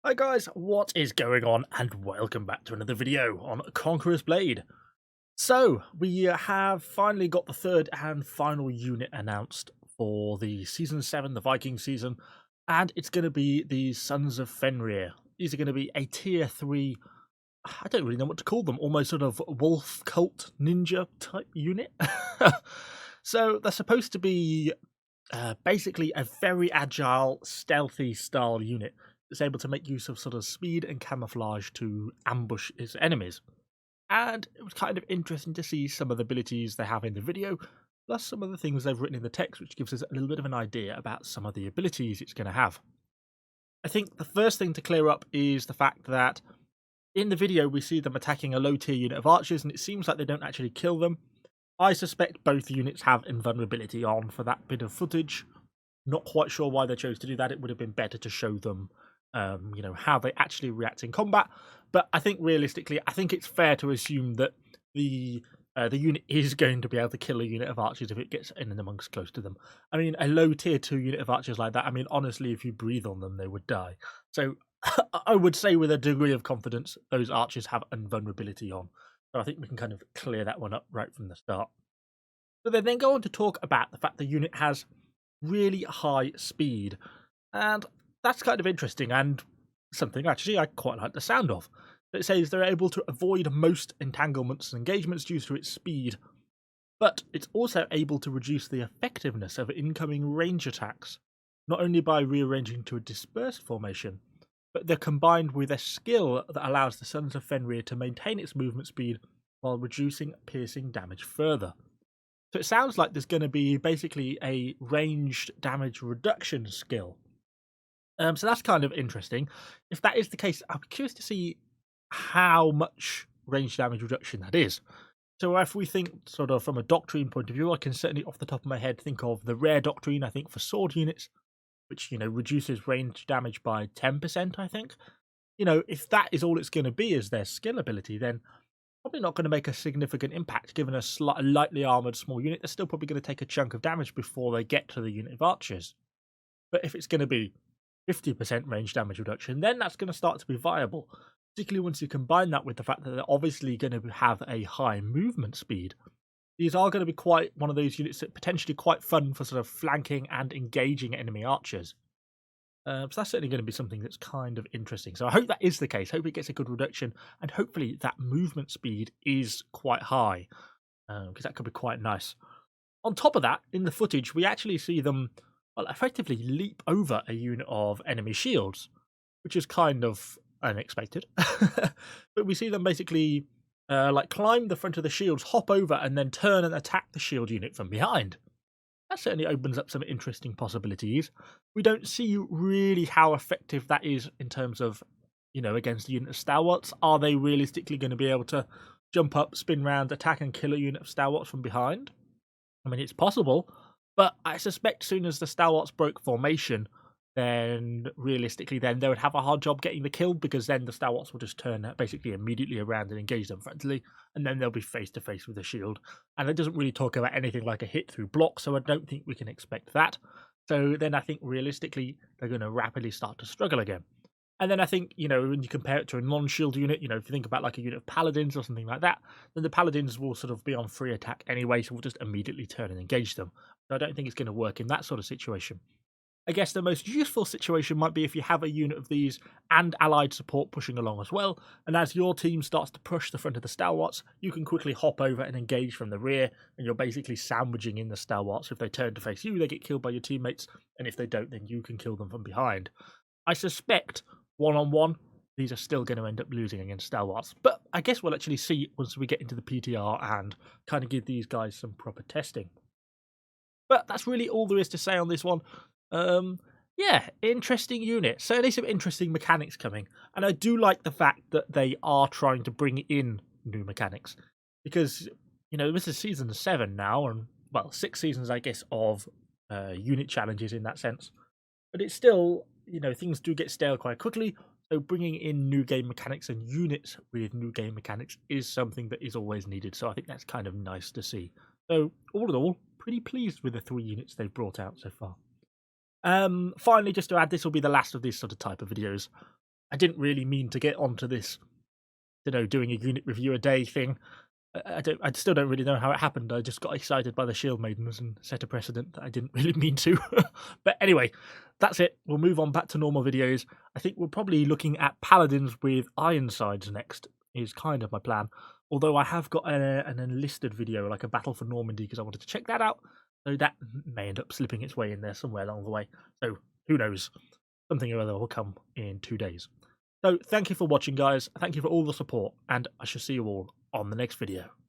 Hi guys, what is going on and welcome back to another video on Conqueror's Blade. So, we have finally got the third and final unit announced for the Season 7, the Viking season, and it's going to be the Sons of Fenrir. These are going to be a Tier 3, I don't really know what to call them, almost sort of wolf cult ninja type unit. So, they're supposed to be basically a very agile, stealthy style unit that's able to make use of sort of speed and camouflage to ambush its enemies. And it was kind of interesting to see some of the abilities they have in the video, plus some of the things they've written in the text, which gives us a little bit of an idea about some of the abilities it's going to have. I think the first thing to clear up is the fact that in the video we see them attacking a low tier unit of archers, and it seems like they don't actually kill them. I suspect both units have invulnerability on for that bit of footage. Not quite sure why they chose to do that. It would have been better to show them, how they actually react in combat. But I think realistically, I think it's fair to assume that the unit is going to be able to kill a unit of archers if it gets in and amongst close to them. I mean, a low tier 2 unit of archers like that, I mean, honestly, if you breathe on them, they would die. So I would say with a degree of confidence, those archers have invulnerability on. So I think we can kind of clear that one up right from the start. So they then go on to talk about the fact the unit has really high speed, and that's kind of interesting and something actually I quite like the sound of. It says they're able to avoid most entanglements and engagements due to its speed, but it's also able to reduce the effectiveness of incoming range attacks, not only by rearranging to a dispersed formation, but they're combined with a skill that allows the Sons of Fenrir to maintain its movement speed while reducing piercing damage further. So it sounds like there's going to be basically a ranged damage reduction skill. So that's kind of interesting. If that is the case, I'm curious to see how much range damage reduction that is. So if we think sort of from a doctrine point of view, I can certainly off the top of my head think of the rare doctrine, I think, for sword units, which, reduces range damage by 10%, I think. If that is all it's going to be as their skill ability, then probably not going to make a significant impact given a lightly armoured small unit. They're still probably going to take a chunk of damage before they get to the unit of archers. But if it's going to be 50% range damage reduction, then that's going to start to be viable, particularly once you combine that with the fact that they're obviously going to have a high movement speed. These are going to be quite one of those units that potentially quite fun for sort of flanking and engaging enemy archers. So that's certainly going to be something that's kind of interesting. So I hope that is the case. Hope it gets a good reduction, and hopefully that movement speed is quite high, because that could be quite nice. On top of that, in the footage, we actually see them effectively leap over a unit of enemy shields, which is kind of unexpected. But we see them basically climb the front of the shields, hop over, and then turn and attack the shield unit from behind. That certainly opens up some interesting possibilities. We don't see really how effective that is in terms of, against a unit of stalwarts. Are they realistically going to be able to jump up, spin round, attack and kill a unit of stalwarts from behind? I mean, it's possible, but I suspect soon as the stalwarts broke formation, then realistically, then they would have a hard job getting the kill, because then the stalwarts will just turn basically immediately around and engage them frontally, and then they'll be face to face with the shield. And it doesn't really talk about anything like a hit through block, so I don't think we can expect that. So then I think realistically, they're going to rapidly start to struggle again. And then I think, when you compare it to a non-shield unit, if you think about like a unit of paladins or something like that, then the paladins will sort of be on free attack anyway, so we'll just immediately turn and engage them. So I don't think it's going to work in that sort of situation. I guess the most useful situation might be if you have a unit of these and allied support pushing along as well, and as your team starts to push the front of the stalwarts, you can quickly hop over and engage from the rear, and you're basically sandwiching in the stalwarts. If they turn to face you, they get killed by your teammates, and if they don't, then you can kill them from behind. I suspect one-on-one, these are still going to end up losing against stalwarts, but I guess we'll actually see once we get into the PTR and kind of give these guys some proper testing. But that's really all there is to say on this one. Yeah, interesting unit. Certainly some interesting mechanics coming. And I do like the fact that they are trying to bring in new mechanics. Because, this is season 7 now, and, 6 seasons, I guess, of unit challenges in that sense. But it's still, things do get stale quite quickly. So bringing in new game mechanics and units with new game mechanics is something that is always needed. So I think that's kind of nice to see. So all in all, pretty pleased with the 3 units they've brought out so far. Finally, just to add, this will be the last of these sort of type of videos. I didn't really mean to get onto this, doing a unit review a day thing. I still don't really know how it happened. I just got excited by the Shield Maidens and set a precedent that I didn't really mean to. But anyway, that's it. We'll move on back to normal videos. I think we're probably looking at Paladins with Ironsides next, is kind of my plan. Although I have got an enlisted video, like a Battle for Normandy, because I wanted to check that out. So that may end up slipping its way in there somewhere along the way. So who knows? Something or other will come in 2 days. So thank you for watching, guys. Thank you for all the support, and I shall see you all on the next video.